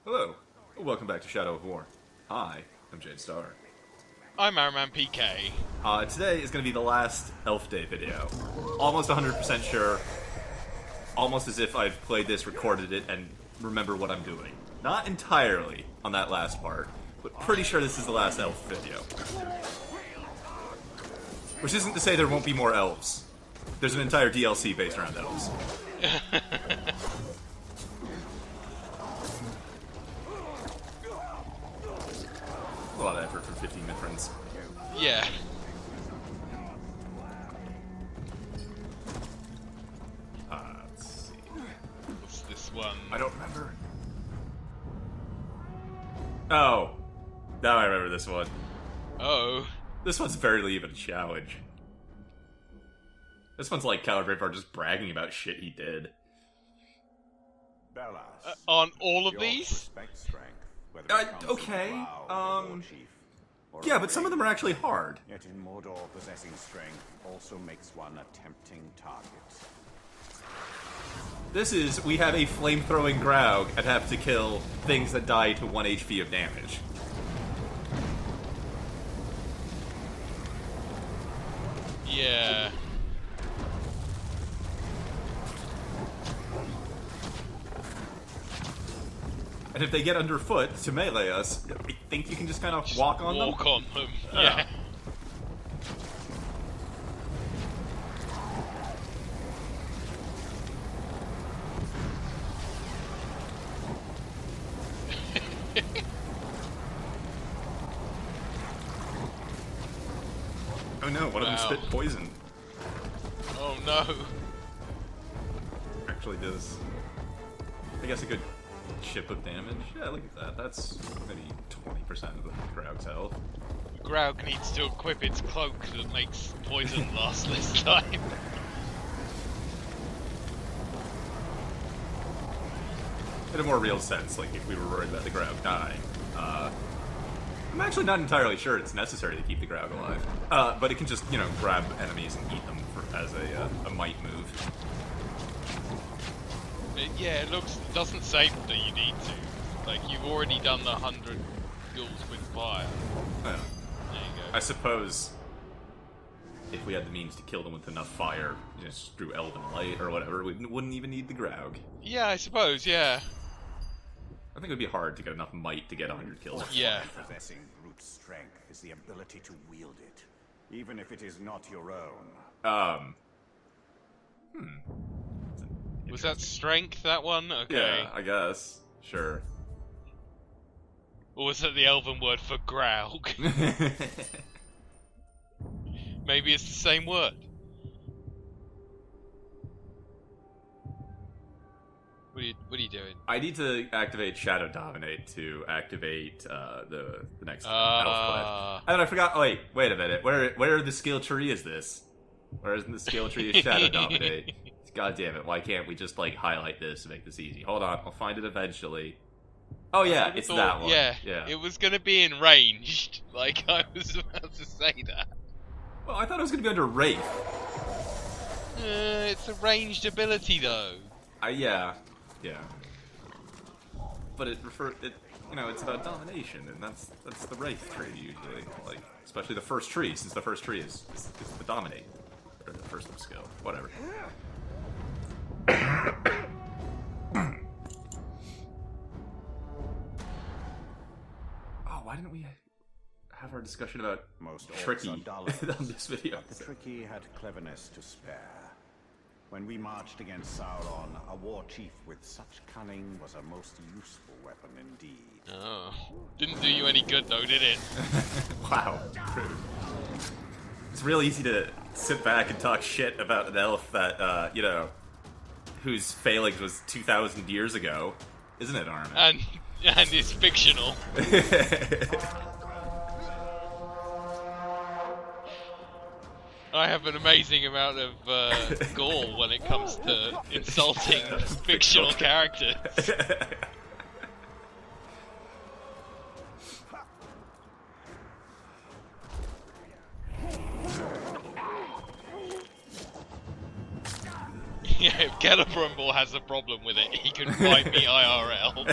Hello, welcome back to Shadow of War. Hi, I'm Jade Star. I'm Ironman PK. Today is going to be the last Elf Day video. Almost 100% sure. Almost as if I've played this, recorded it, and remember what I'm doing. Not entirely on that last part, but pretty sure this is the last Elf video. Which isn't to say there won't be more elves. There's an entire DLC based around elves. A lot of effort for 15 Mithrons. Yeah. Let's see. What's this one? I don't remember. Oh. Now I remember this one. Oh. This one's barely even a challenge. This one's like Coward Braveheart just bragging about shit he did. On all of these? Okay. Yeah, but some of them are actually hard. Yet in Mordor, possessing strength also makes one a tempting target. This is, we have a flame-throwing Graug and have to kill things that die to 1 HP of damage. Yeah. And if they get underfoot to melee us, I think you can just kind of walk on them. Walk on them. Yeah. Oh no, one of them spit poison. Oh no. Actually does, I guess, a good chip of damage. Yeah, look at that. That's maybe 20% of the Graug's health. Graug needs to equip its cloak that makes poison last this time. In a more real sense, like if we were worried about the Graug dying. I'm actually not entirely sure it's necessary to keep the Graug alive. But it can just, you know, grab enemies and eat them as a might move. Yeah, it doesn't say that you need to. Like, you've already done the 100 ghouls with fire. Yeah. There you go. I suppose if we had the means to kill them with enough fire, just through Elven Light or whatever, we wouldn't even need the Graug. Yeah, I suppose, yeah. I think it would be hard to get enough might to get 100 kills. Yeah. Possessing brute strength is the ability to wield it, even if it is not your own. Was that strength, that one? Okay. Yeah, I guess. Sure. Or was that the elven word for Graug? Maybe it's the same word. What are you doing? I need to activate Shadow Dominate to activate the next elf pledge. And then I forgot. Oh, wait a minute. Where the skill tree is this? Where isn't the skill tree of Shadow Dominate? God damn it! Why can't we just like highlight this to make this easy? Hold on, I'll find it eventually. Oh yeah, it's that one. Yeah, yeah. It was gonna be in ranged. Like I was about to say that. Well, I thought it was gonna be under Wraith. It's a ranged ability though. Yeah. But you know, it's about domination, and that's the Wraith tree usually. Like, especially the first tree, since the first tree is the dominate, or the first skill, whatever. Oh, why didn't we have our discussion about Most Tricky orcs are dull, on this video? but the Tricky had cleverness to spare. When we marched against Sauron, a war chief with such cunning was a most useful weapon indeed. Oh, didn't do you any good though, did it? Wow, rude. It's real easy to sit back and talk shit about an elf that, you know, whose failings was 2,000 years ago, isn't it, Armin? And it's fictional. I have an amazing amount of gall when it comes to insulting fictional characters. Yeah, if Celebrumble has a problem with it, he can fight me IRL.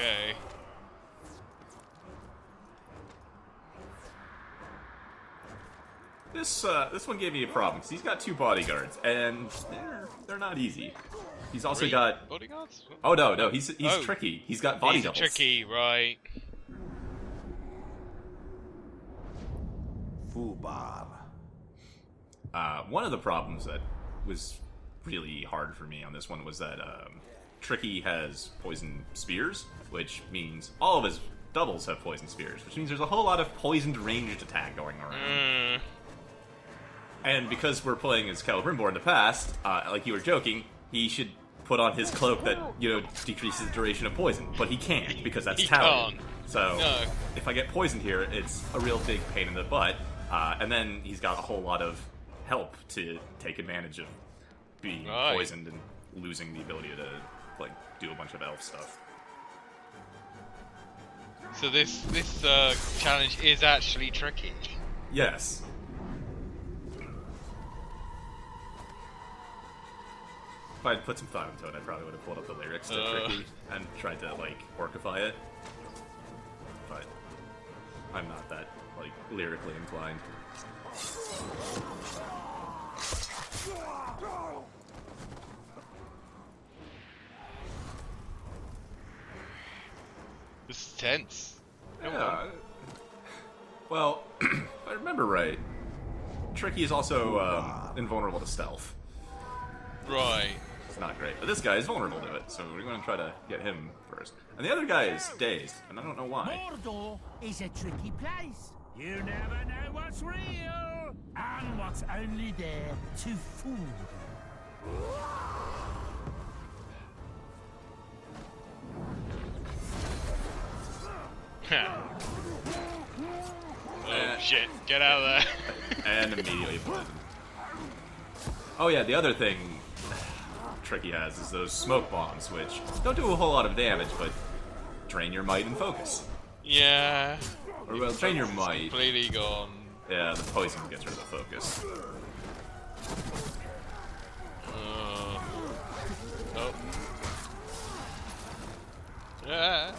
Okay. This one gave me a problem because he's got 2 bodyguards and they're not easy. He's also got bodyguards. Oh no, he's tricky. He's got body doubles. Tricky, right? Fubar. One of the problems that was really hard for me on this one was that Tricky has poison spears, which means all of his doubles have poison spears, which means there's a whole lot of poisoned ranged attack going around. And because we're playing as Celebrimbor in the past, like you were joking, he should put on his cloak that, decreases the duration of poison. But he can't, because that's Talon. So, if I get poisoned here, it's a real big pain in the butt. And then he's got a whole lot of help to take advantage of being poisoned and losing the ability to, do a bunch of elf stuff. So this challenge is actually tricky. Yes. If I'd put some thought into it, I probably would have pulled up the lyrics to Tricky and tried to, orcify it. But I'm not that, lyrically inclined. This is tense. Yeah. Well, if I remember right, Tricky is also invulnerable to stealth. Right. It's not great. But this guy is vulnerable to it, so we're going to try to get him first. And the other guy is dazed, and I don't know why. Mordor is a tricky place. You never know what's real and what's only there to fool you. Oh shit, get out of there. And immediately poisoned. Oh yeah, the other thing Tricky has is those smoke bombs, which don't do a whole lot of damage, but drain your might and focus. Yeah. Or, well, drain your might. Completely gone. Yeah, the poison gets rid of the focus. Oh. Yeah.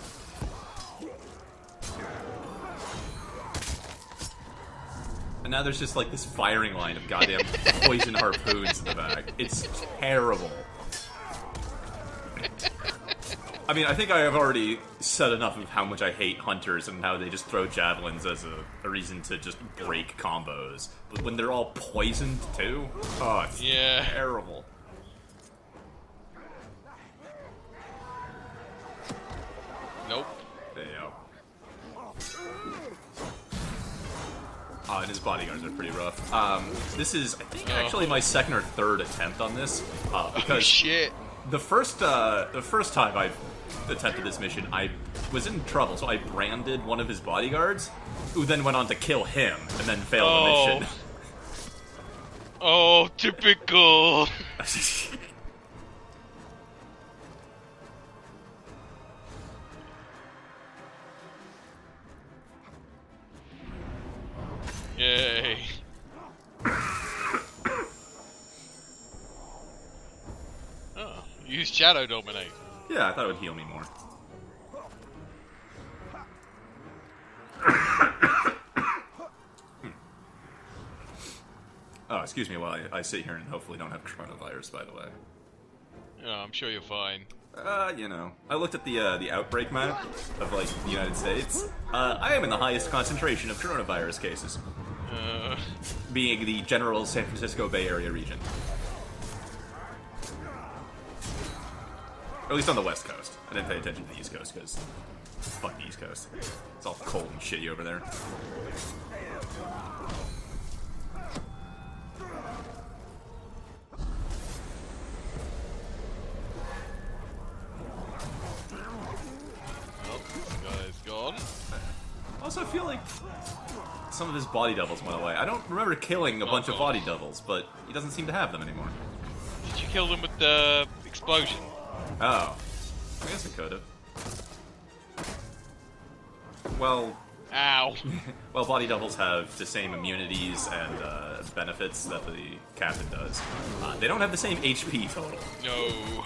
And now there's just this firing line of goddamn poison harpoons in the back. It's terrible. I mean, I think I have already said enough of how much I hate hunters and how they just throw javelins as a reason to just break combos. But when they're all poisoned too, oh, it's terrible. Nope. There you go. And his bodyguards are pretty rough. This is, I think, actually my second or third attempt on this. Because shit. The first time I attempted this mission, I was in trouble, so I branded one of his bodyguards, who then went on to kill him, and then failed the mission. Oh, typical. Yay. Oh, use Shadow Dominate. Yeah, I thought it would heal me more. Oh, excuse me while I sit here and hopefully don't have coronavirus, by the way. Oh, I'm sure you're fine. I looked at the outbreak map of, the United States. I am in the highest concentration of coronavirus cases. Being the general San Francisco Bay Area region. Or at least on the West Coast. I didn't pay attention to the East Coast, because fuck the East Coast. It's all cold and shitty over there. Also, I feel like some of his body doubles went away. I don't remember killing a bunch of body doubles, but he doesn't seem to have them anymore. Did you kill them with the explosion? Oh. I guess I could have. Well... Ow. Well, body doubles have the same immunities and benefits that the captain does. They don't have the same HP total. No.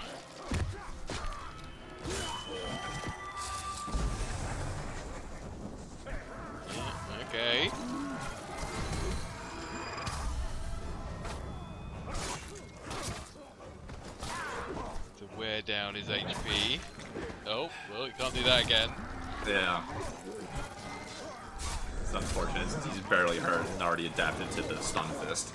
down his HP. Oh, well, he can't do that again. Yeah. It's unfortunate since he's barely hurt and already adapted to the stun fist.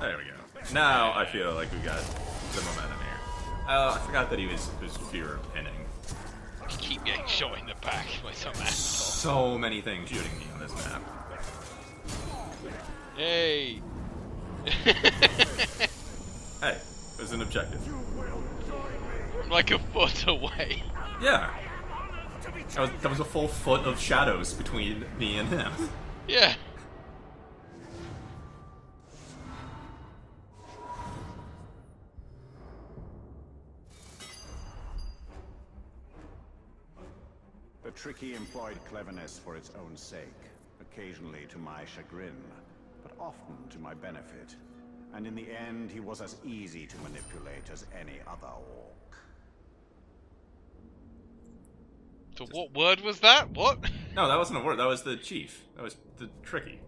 There we go. Now I feel like we got the momentum here. I forgot that he was fear of pinning. You keep getting shot in the back by some asshole. So many things shooting me on this map. Yay! Hey, it was an objective. I'm like a foot away. Yeah. That was a full foot of shadows between me and him. Yeah. The tricky employed cleverness for its own sake, occasionally to my chagrin, but often to my benefit. And in the end, he was as easy to manipulate as any other orc. So what word was that? What? No, that wasn't a word. That was the chief. That was the tricky.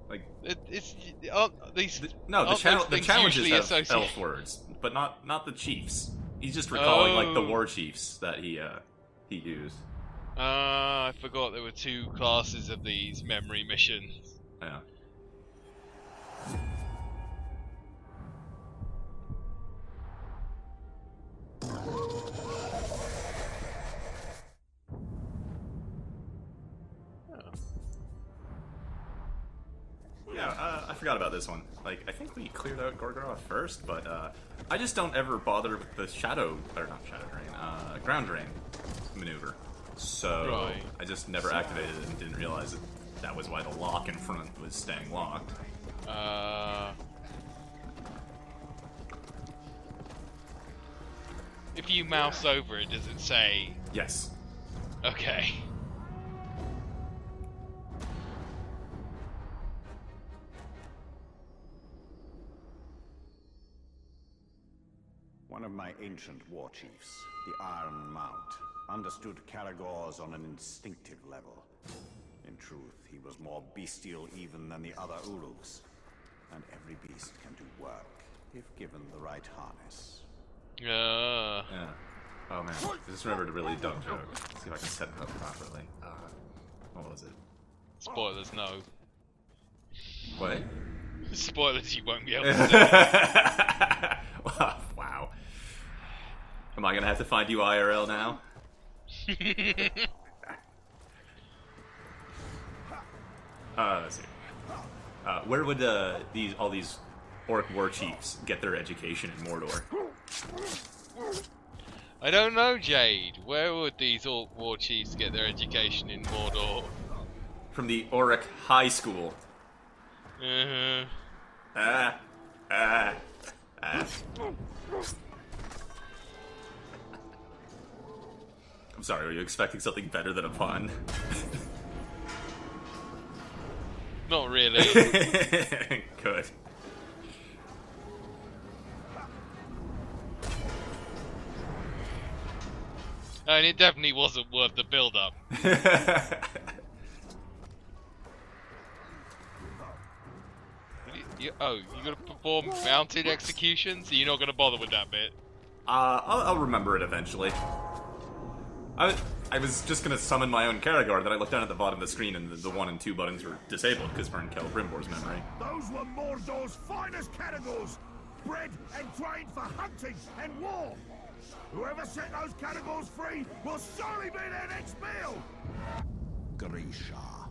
Like These. the aren't those things challenges usually have associated- elf words, but not the chiefs. He's just recalling like the Oh. war chiefs that he used. I forgot there were two classes of these memory missions. Yeah. Yeah, I forgot about this one. Like, I think we cleared out Gorgoroth first, but I just don't ever bother with the ground drain maneuver. So Right. I just never activated it and didn't realize that was why the lock in front was staying locked. If you mouse over it, does it say? Yes. Okay. One of my ancient war chiefs, the Iron Mount, understood Caragors on an instinctive level. In truth, he was more bestial even than the other Uruks. And every beast can do work, if given the right harness. Yeah. Oh man, I just remembered a really dumb joke. Let's see if I can set it up properly. What was it? Spoilers, no. What? Spoilers, you won't be able to do. Wow. Am I gonna have to find you IRL now? Let's see. Where would all these orc war chiefs get their education in Mordor? I don't know, Jade. Where would these orc war chiefs get their education in Mordor? From the Auric High School. Uh-huh. I'm sorry, were you expecting something better than a pun? Not really. Good. And it definitely wasn't worth the build-up. You gonna perform mounted executions? Are you not gonna bother with that bit? I'll remember it eventually. I was just gonna summon my own Caragor, then I looked down at the bottom of the screen and the 1 and 2 buttons were disabled because we're in Celebrimbor's memory. Those were Mordor's finest Caragors, bred and trained for hunting and war. Whoever set those Caragors free will surely be their next meal. Grisha.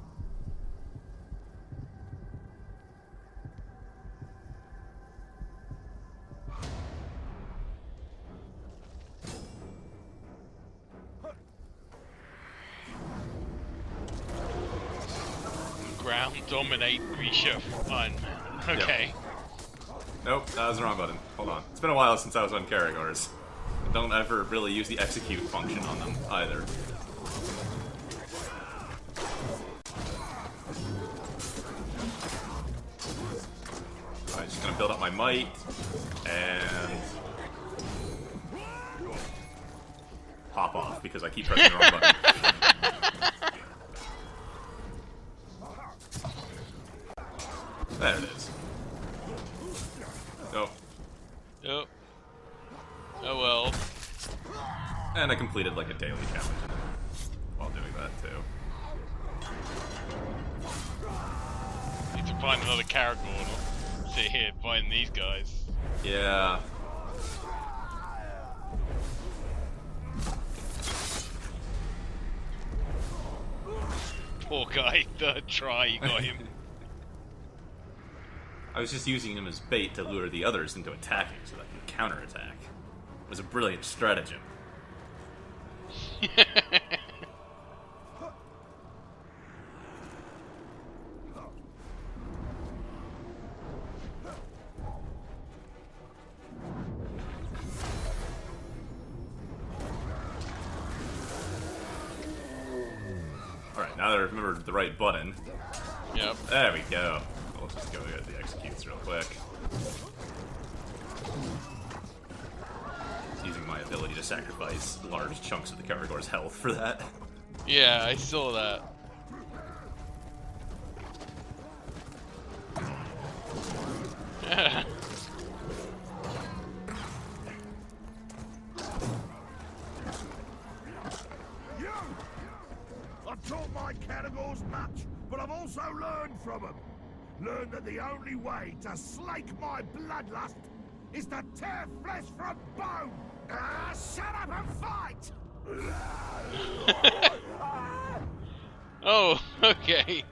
Ground dominate Grisha. Fun. Okay. Nope, that was the wrong button. Hold on. It's been a while since I was on Caragors. I don't ever really use the execute function on them either. build up my might, and hop off because I keep pressing the wrong button. There it is. Oh. Yep. Oh well. And I completed like a daily challenge while doing that too. Need to find another character and sit here fighting these guys. Yeah. Poor guy, third try, you got him. I was just using him as bait to lure the others into attacking so that I could counterattack. It was a brilliant stratagem. Alright, now that I remembered the right button. Yep. There we go. I'll just go get the executes real quick. Using my ability to sacrifice large chunks of the Karagor's health for that. Yeah, I saw that. I've taught my Caragors much, but I've also learned from them. Learned that the only way to slake my bloodlust is to tear flesh from bone. Shut up and fight! Oh, okay.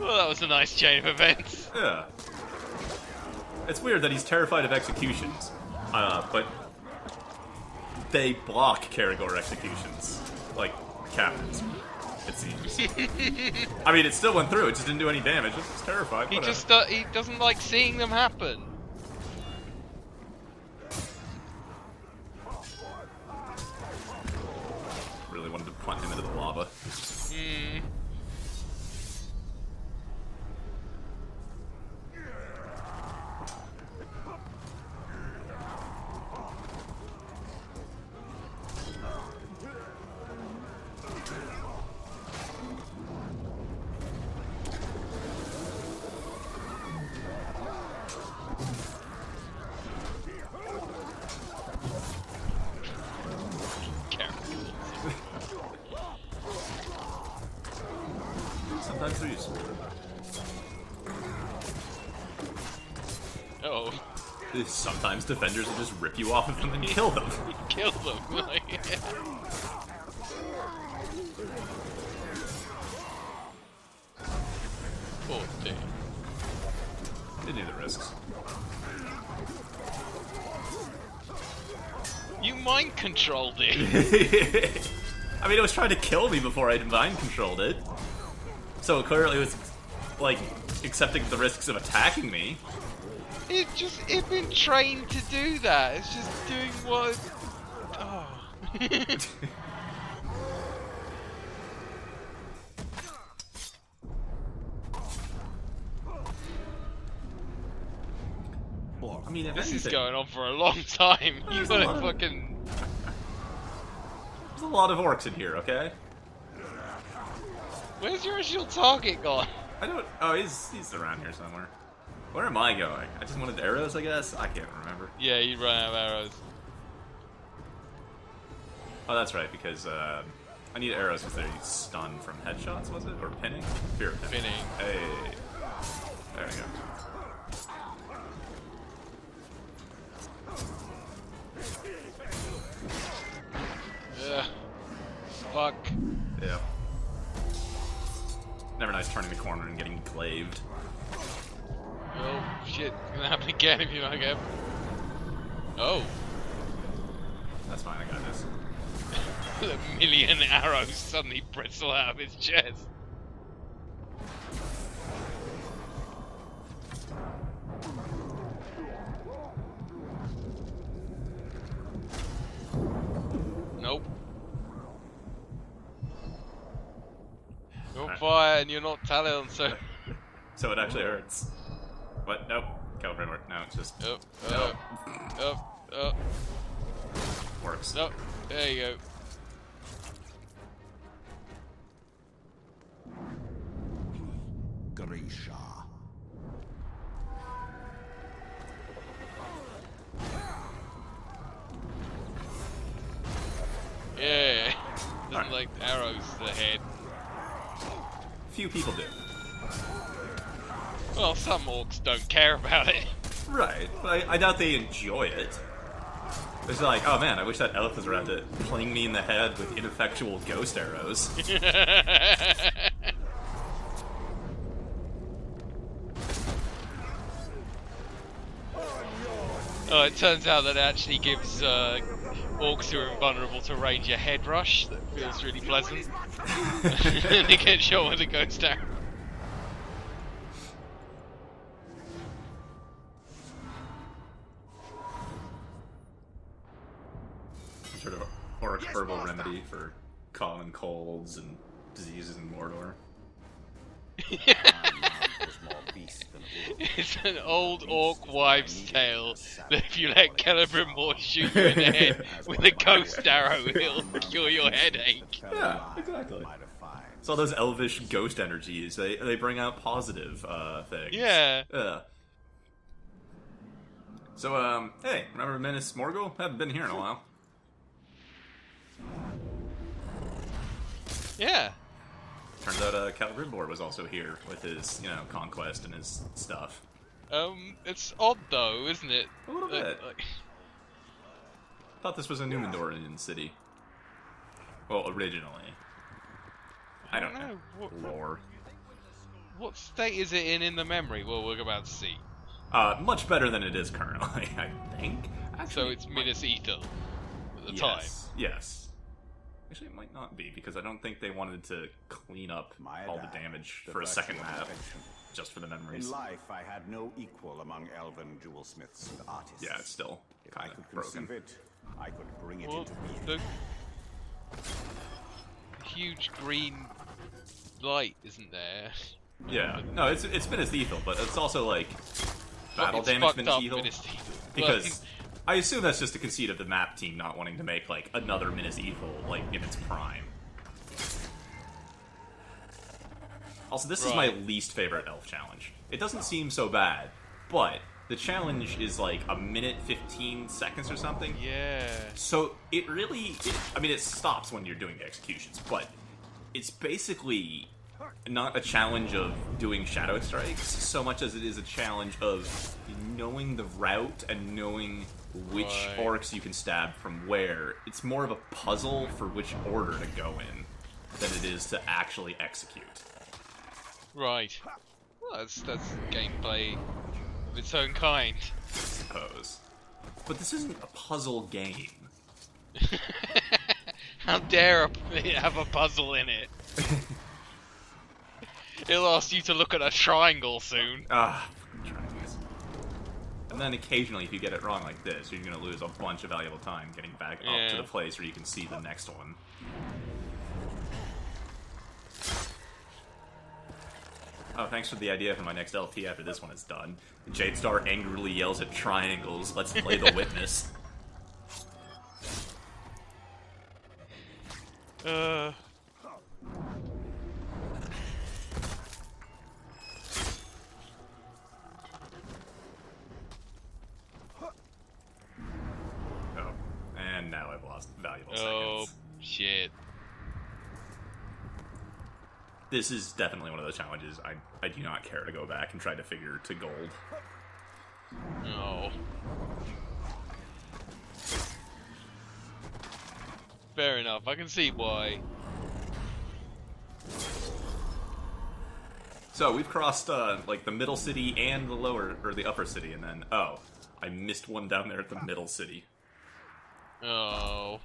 Well, that was a nice chain of events. Yeah. It's weird that he's terrified of executions, but they block Karagor executions, like captains, it seems. I mean, it still went through, it just didn't do any damage, it's just terrified. He whatever. just he doesn't like seeing them happen. Really wanted to punt him into the lava. Hmm. Sometimes they're useful. Oh. Sometimes defenders will just rip you off of them and kill them. Kill them. Oh, dear. Didn't need the risks. You mind controlled it. I mean, it was trying to kill me before I mind controlled it. So clearly it was, like, accepting the risks of attacking me. It's been trained to do that. It's just doing what. Oh. I mean, if This is anything, going on for a long time. You There's gotta a lot. fucking. there's a lot of orcs in here, okay? Where's your original target gone? I don't. Oh, he's around here somewhere. Where am I going? I just wanted arrows, I guess? I can't remember. Yeah, you run out of arrows. Oh, that's right, because I need arrows because they're stunned from headshots, was it? Or pinning? Fear of pinning. Pinning. Hey. There we go. Ugh. Fuck. Yeah. Never nice turning the corner and getting glaved. Oh, shit. It's gonna happen again if you don't get. Oh. That's fine, I got this. A million arrows suddenly bristle out of his chest. Nope. You're fire and you're not Talon, so... So it actually hurts. What? Nope. Kill framework. No, it's just... Works. No, there you go. Grisha. Yeah. Doesn't like arrows to the head. Few people do. Well, some orcs don't care about it. Right, but I doubt they enjoy it. It's like, oh man, I wish that elf was around to pling me in the head with ineffectual ghost arrows. Oh, it turns out that it actually gives orcs who are invulnerable to range a head rush that feels really pleasant. And they get shot with a ghost arrow. Sort of orc herbal remedy for common colds and diseases in Mordor. It's an old orc wives' tale that if you let Celebrimbor shoot you in the head with a ghost arrow, it'll cure your headache. Yeah, exactly. It's all those elvish ghost energies. They bring out positive things. Yeah. So, hey, remember Minas Morgul? Haven't been here in a while. Yeah. Turns out Celebrimbor was also here with his, conquest and his stuff. It's odd though, isn't it? A little bit. Thought this was a Numendorian city. Well, originally. I don't know. Lore. What state is it in the memory? Well, we're about to see. Much better than it is currently, I think. Actually, so it's Minas Ithil at the time. Yes. Actually, it might not be, because I don't think they wanted to clean up all the damage for a second map, just for the memories. In life, I had no equal among elven jewelsmiths and artists. Yeah, it's still kind of broken. I could bring it into being. The huge green light isn't there. Yeah, no, it's Minas Ithil, but it's also like battle damage Minas Ithil. Because I assume that's just a conceit of the map team not wanting to make like another Minas Ithil like in its prime. Also, this is my least favorite elf challenge. It doesn't seem so bad, but the challenge is like a minute 15 seconds or something. Yeah. So it really, it stops when you're doing the executions, but it's basically not a challenge of doing shadow strikes so much as it is a challenge of knowing the route and knowing which orcs you can stab from where. It's more of a puzzle for which order to go in than it is to actually execute. Right. Well, that's gameplay of its own kind. I suppose. But this isn't a puzzle game. How dare it have a puzzle in it? It'll ask you to look at a triangle soon. Triangles. And then occasionally, if you get it wrong like this, you're going to lose a bunch of valuable time getting back up to the place where you can see the next one. Oh, thanks for the idea for my next LP after this one is done. Jade Star angrily yells at triangles. Let's play the witness. Oh, and now I've lost valuable seconds. Oh, shit. This is definitely one of those challenges I do not care to go back and try to figure to gold. No. Fair enough, I can see why. So we've crossed like the middle city and the lower or the upper city, and then I missed one down there at the middle city. Oh.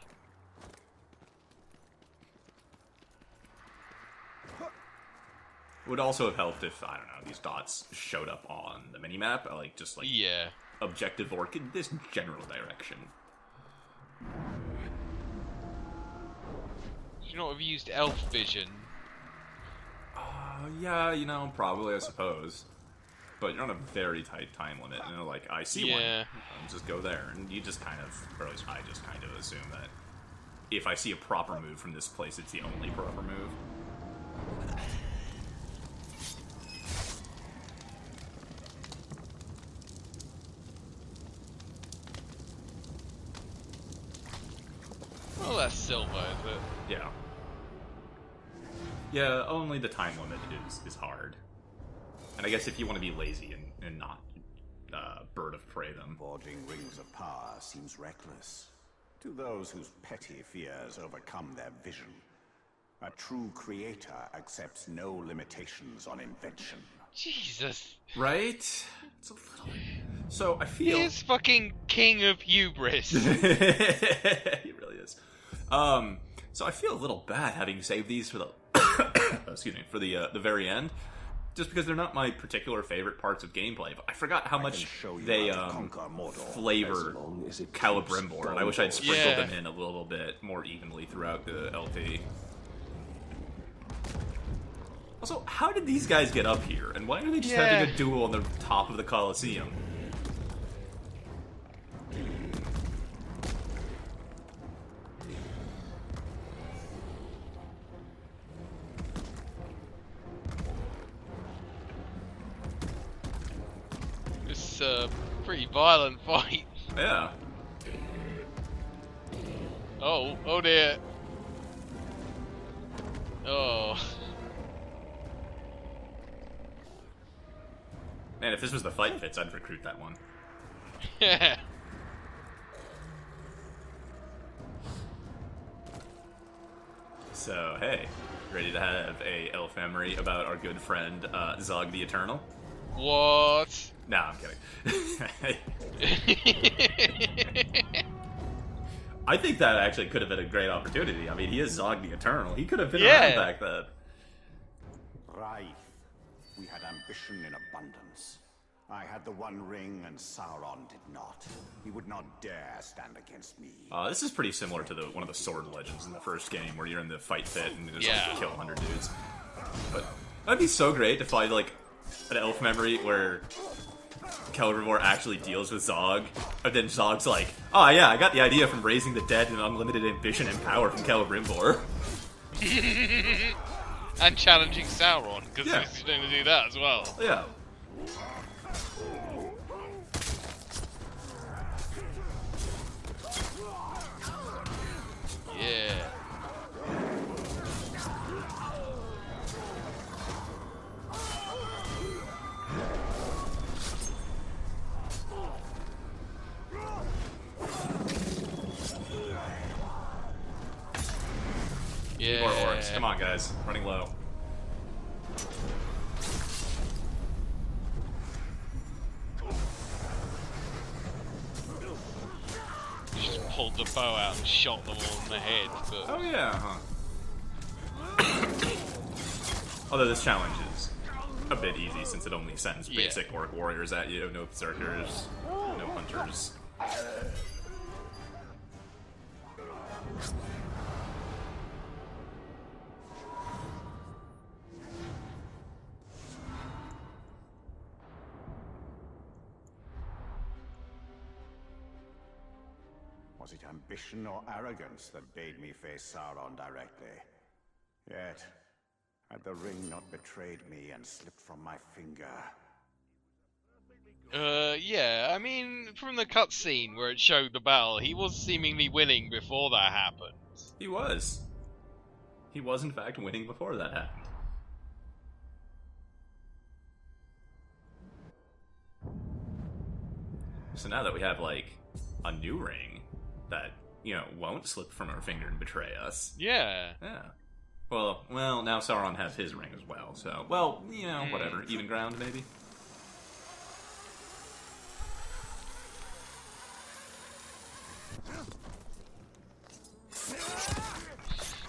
It would also have helped if, I don't know, these dots showed up on the minimap, just objective orc in this general direction. Should not have used elf vision. Yeah, you know, probably, I suppose. But you're on a very tight time limit, and they're like, I see one. Just go there. And you just kind of, or at least I just kind of assume that if I see a proper move from this place, it's the only proper move. Well, that's still worth it. Yeah. Yeah, only the time limit is hard. And I guess if you want to be lazy and not bird of prey them. Forging rings of power seems reckless. To those whose petty fears overcome their vision, a true creator accepts no limitations on invention. Jesus. Right? It's a little... So, I feel... He is fucking king of hubris. He really is. So I feel a little bad having saved these for the... excuse me, for the very end. Just because they're not my particular favorite parts of gameplay, but I forgot how much they flavor Celebrimbor, and I wish I'd sprinkled them in a little bit more evenly throughout the LP. Also, how did these guys get up here, and why are they just having a duel on the top of the Colosseum? It's a pretty violent fight. Yeah. Oh dear. Oh. Man, if this was the fight fits, I'd recruit that one. Yeah. So, hey, ready to have a elf memory about our good friend, Zog the Eternal? What? Nah, I'm kidding. I think that actually could have been a great opportunity. I mean, he is Zog the Eternal. He could have been around back then. Right. We had ambition in abundance. I had the One Ring and Sauron did not. He would not dare stand against me. This is pretty similar to one of the sword legends in the first game, where you're in the fight pit and you just kill 100 dudes. But that'd be so great to find like an elf memory where Celebrimbor actually deals with Zog, and then Zog's like, "Oh yeah, I got the idea from raising the dead and unlimited ambition and power from Celebrimbor." And challenging Sauron, because he's going to do that as well. Yeah. Yeah. Yeah. More orcs. Come on, guys. Running low. Just pulled the bow out and shot them all in the head. But... Oh yeah, huh? Although this challenge is a bit easy since it only sends basic orc warriors at you. No berserkers, no hunters. Was it ambition or arrogance that bade me face Sauron directly? Yet, had the ring not betrayed me and slipped from my finger... yeah, I mean, from the cutscene where it showed the battle, he was seemingly winning before that happened. He was. He was in fact winning before that happened. So now that we have, like, a new ring that, you know, won't slip from our finger and betray us. Yeah. Yeah. Well, now Sauron has his ring as well, so, well, you know, whatever. Even ground, maybe?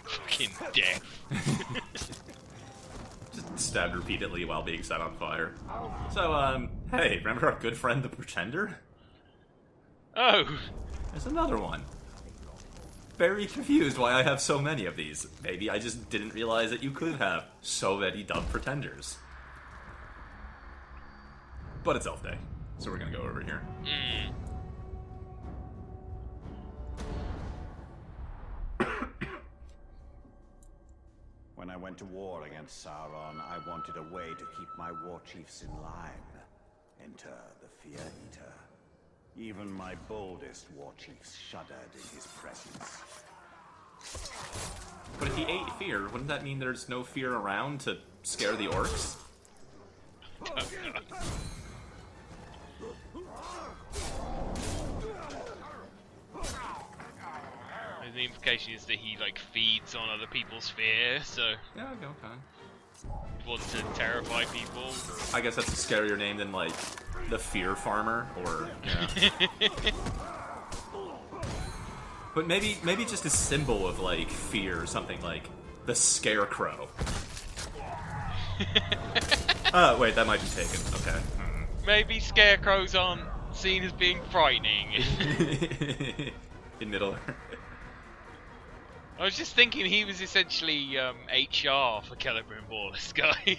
Fucking death. Just stabbed repeatedly while being set on fire. So, hey, remember our good friend the Pretender? Oh! There's another one. very confused why I have so many of these. Maybe I just didn't realize that you could have so many dumb pretenders. But it's Elf Day, so we're gonna go over here. When I went to war against Sauron, I wanted a way to keep my war chiefs in line. Enter the Fear Eater. Even my boldest war chiefs shuddered in his presence. But if he ate fear, wouldn't that mean there's no fear around to scare the orcs? The implication is that he like feeds on other people's fear, so Yeah, okay. he wants to terrify people. I guess that's a scarier name than, like, the Fear Farmer, or, yeah. But maybe just a symbol of, like, fear, or something like the Scarecrow. Wait, that might be taken. Okay. Maybe scarecrows aren't seen as being frightening. In Middle-earth. I was just thinking he was essentially HR for Celebrimbor, this guy.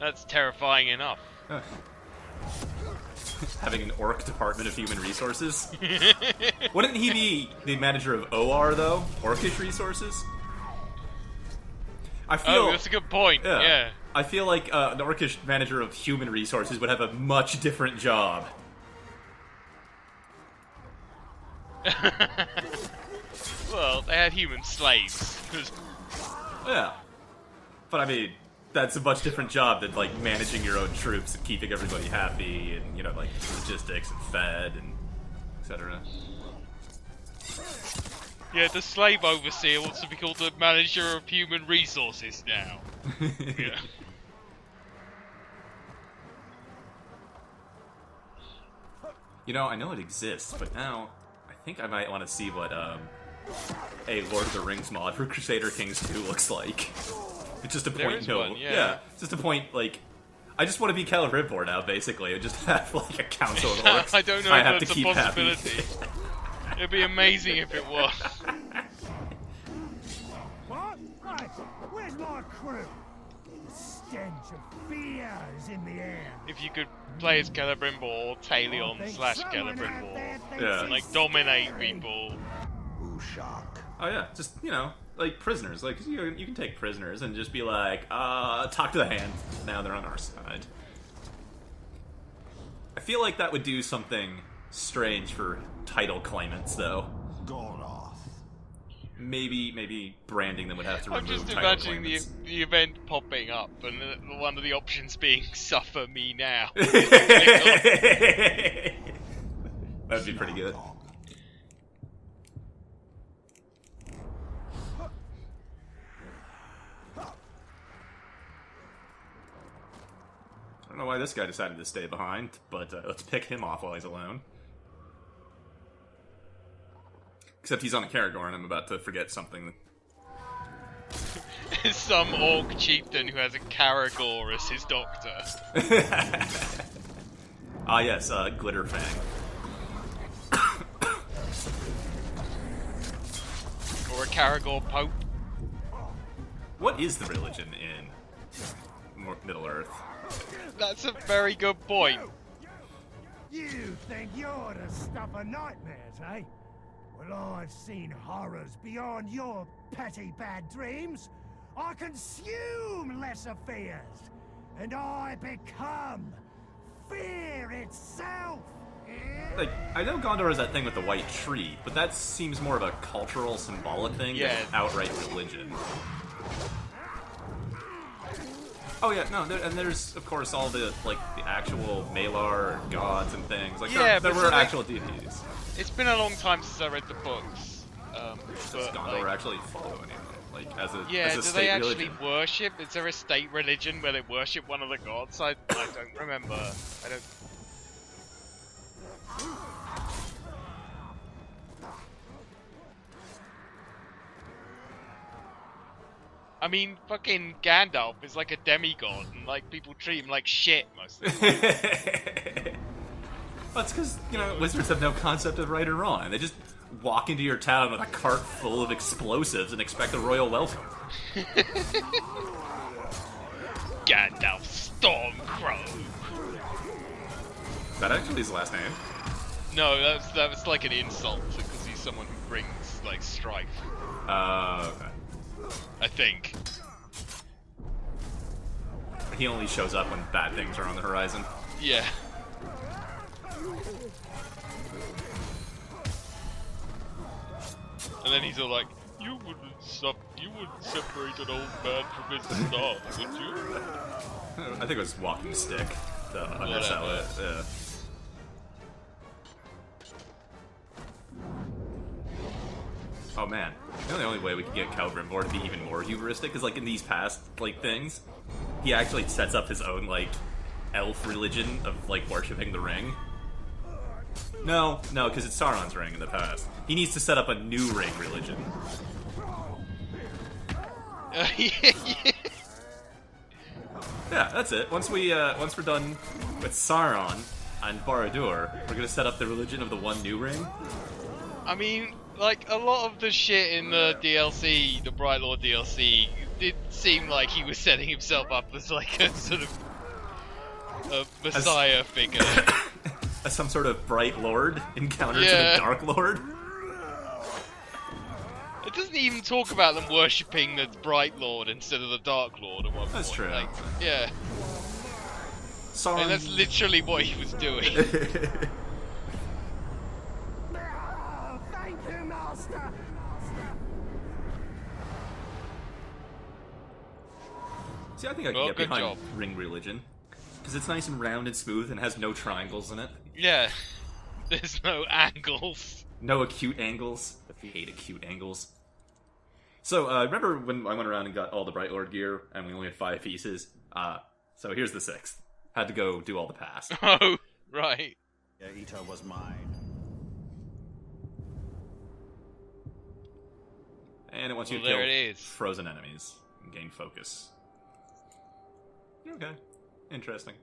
That's terrifying enough. Having an orc department of human resources? Wouldn't he be the manager of OR, though? Orcish resources? I feel... Oh, that's a good point, yeah. I feel like the orcish manager of human resources would have a much different job. Well, they had human slaves. Yeah. But I mean, that's a much different job than, like, managing your own troops and keeping everybody happy and, you know, like, logistics and fed and etc. Yeah, the slave overseer wants to be called the manager of human resources now. Yeah. You know, I know it exists, but now I think I might want to see what a Lord of the Rings mod for Crusader Kings 2 looks like. It's just a There point is no. one, yeah. It's just a point, like, I just want to be Celebrimbor now, basically. I just have, like, a council of orcs I don't know I if have that's to keep a happy. possibility. It'd be amazing if it was. What? Right, where's my crew? The stench of fear is in the air. If you could play as Celebrimbor or Talion / Celebrimbor, Yeah. and, like, dominate people. Ushak. Oh yeah, just, you know, like prisoners. Like, you can take prisoners and just be like, talk to the hand. Now they're on our side. I feel like that would do something strange for title claimants, though. Goroth. Maybe branding them would have to I'm remove just title imagining claimants. the event popping up and one of the options being "Suffer me now." That'd be pretty good. I don't know why this guy decided to stay behind, but let's pick him off while he's alone. Except he's on a Caragor and I'm about to forget something. Some orc chieftain who has a Caragor as his doctor. Ah yes, Glitterfang. Or a Caragor Pope. What is the religion in Middle-earth? That's a very good point. You think you're the stuff of nightmares, eh? Well, I've seen horrors beyond your petty bad dreams. I consume lesser fears, and I become fear itself. Like, I know Gondor has that thing with the white tree, but that seems more of a cultural, symbolic thing Yeah. than outright religion. Oh yeah, no, and there's of course all the like the actual Malar gods and things. Like Yeah, there but were so actual deities. It's been a long time since I read the books. Does Gondor actually follow anyone? Like as a Yeah, as a do state they actually religion? worship? Is there a state religion where they worship one of the gods? I don't remember. I don't. I mean, fucking Gandalf is like a demigod, and like people treat him like shit most of the time. That's because, you know, wizards have no concept of right or wrong. They just walk into your town with a cart full of explosives and expect a royal welcome. Gandalf Stormcrow. Is that actually his last name? No, that was like an insult because he's someone who brings like strife. Okay. I think. He only shows up when bad things are on the horizon. Yeah. And then he's all like, you wouldn't separate an old man from his staff, would you? I think it was walking stick. The undersell it. Yeah. Oh man, you know the only way we could get Calvrimore to be even more hubristic is like in these past like things, he actually sets up his own like elf religion of like worshipping the ring. No, because it's Sauron's ring in the past. He needs to set up a new ring religion. Yeah, that's it. Once we're done with Sauron and Barad-dûr, we're gonna set up the religion of the one new ring. I mean, like, a lot of the shit in the DLC, the Bright Lord DLC, did seem like he was setting himself up as like a sort of a messiah figure. As some sort of Bright Lord encounter to the Dark Lord. It doesn't even talk about them worshipping the Bright Lord instead of the Dark Lord at one point. That's true. Like, yeah. Sauron... And that's literally what he was doing. Thank you, Master. See, I think I can get behind ring religion. Because it's nice and round and smooth and has no triangles in it. Yeah. There's no angles. No acute angles. I hate acute angles. So, remember when I went around and got all the Bright Lord gear and we only had 5 pieces? So here's the 6th. Had to go do all the pass. Oh, right. Eater was mine. And it wants you to kill frozen enemies and gain focus. Okay. Interesting.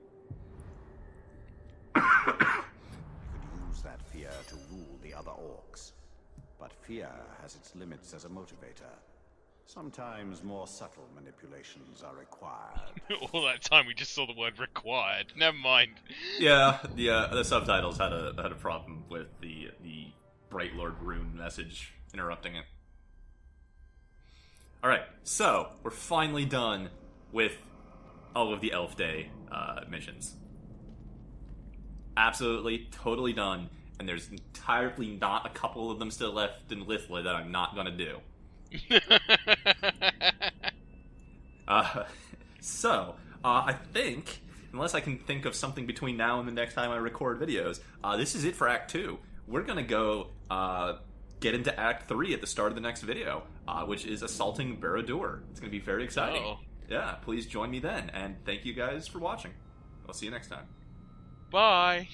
You could use that fear to rule the other orcs. But fear has its limits as a motivator. Sometimes more subtle manipulations are required. All that time we just saw the word required. Never mind. Yeah, the subtitles had a problem with the Bright Lord rune message interrupting it. Alright, so we're finally done with all of the Elf Day missions. Absolutely, totally done. And there's entirely not a couple of them still left in Lithla that I'm not gonna do. I think, unless I can think of something between now and the next time I record videos, this is it for Act 2. We're gonna go get into Act 3 at the start of the next video, which is assaulting Barad-dûr. It's gonna be very exciting. Uh-oh. Yeah, please join me then, and thank you guys for watching. I'll see you next time. Bye.